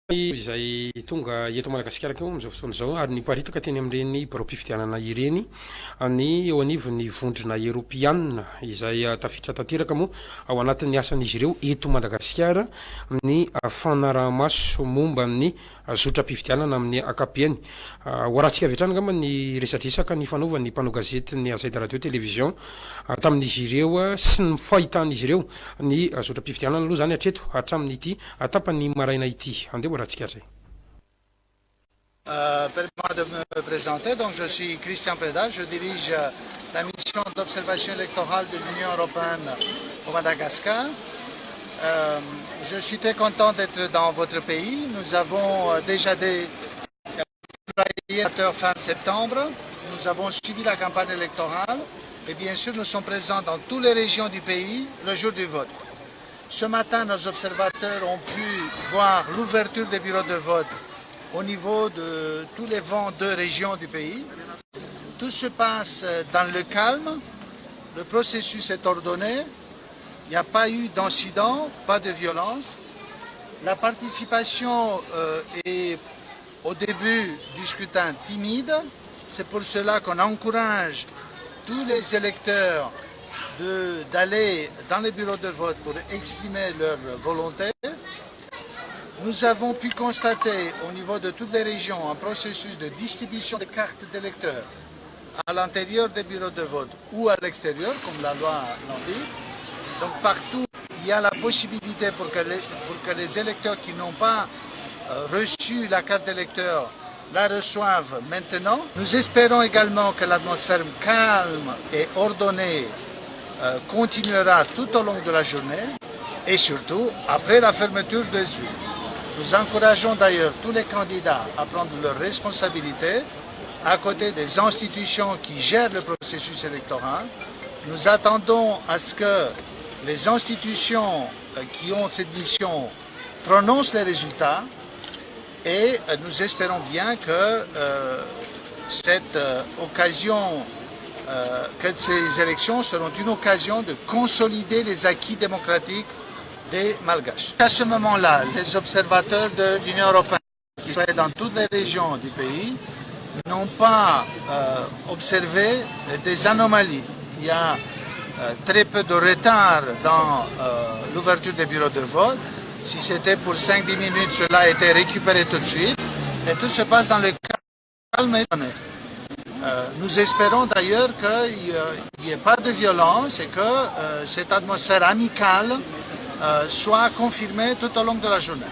Izay tonga eto Madagasikara keo am'izao fotoana zao ary niparitaka teny amin'ireny baroam-pifidianana ireny ny eo anivon'ny vondrona Eoropeanina izay tafiditra tanteraka moa ao anatin'ny asan'izy ireo eto Madagasikara ny fanaraha-maso momba ny zotra-pifidianana amin'ny akapiany. Hoarantsika avy hatrany angamba ny resadresaka ny fanaovan'ny mpanao gazety ny Azaida radio télévision tamin'izy ireo sy ny fahitan'izy ireo ny zotra-pifidianana aloha zany hatreto hatramin'ity tapany maraina ity. Permettez-moi de me présenter. Donc, je suis Christian Preda, je dirige la mission d'observation électorale de l'Union européenne au Madagascar. Je suis très content d'être dans votre pays. Nous avons déjà déployé fin septembre. Nous avons suivi la campagne électorale et bien sûr nous sommes présents dans toutes les régions du pays le jour du vote. Ce matin, nos observateurs ont pu voir l'ouverture des bureaux de vote au niveau de tous les 22 régions du pays. Tout se passe dans le calme, le processus est ordonné, il n'y a pas eu d'incident, pas de violence. La participation est au début du scrutin timide, c'est pour cela qu'on encourage tous les électeurs d'aller dans les bureaux de vote pour exprimer leur volonté. Nous avons pu constater au niveau de toutes les régions un processus de distribution de cartes d'électeurs à l'intérieur des bureaux de vote ou à l'extérieur, comme la loi l'indique. Donc partout, il y a la possibilité pour que les électeurs qui n'ont pas reçu la carte d'électeur la reçoivent maintenant. Nous espérons également que l'atmosphère calme et ordonnée continuera tout au long de la journée et surtout après la fermeture des urnes. Nous encourageons d'ailleurs tous les candidats à prendre leurs responsabilités à côté des institutions qui gèrent le processus électoral. Nous attendons à ce que les institutions qui ont cette mission prononcent les résultats et nous espérons bien que cette occasion que ces élections seront une occasion de consolider les acquis démocratiques des Malgaches. À ce moment-là, les observateurs de l'Union européenne qui sont dans toutes les régions du pays n'ont pas observé des anomalies. Il y a très peu de retard dans l'ouverture des bureaux de vote. Si c'était pour 5-10 minutes, cela a été récupéré tout de suite. Et tout se passe dans le calme et donné. Nous espérons d'ailleurs qu'il n'y ait pas de violence et que cette atmosphère amicale soit confirmée tout au long de la journée.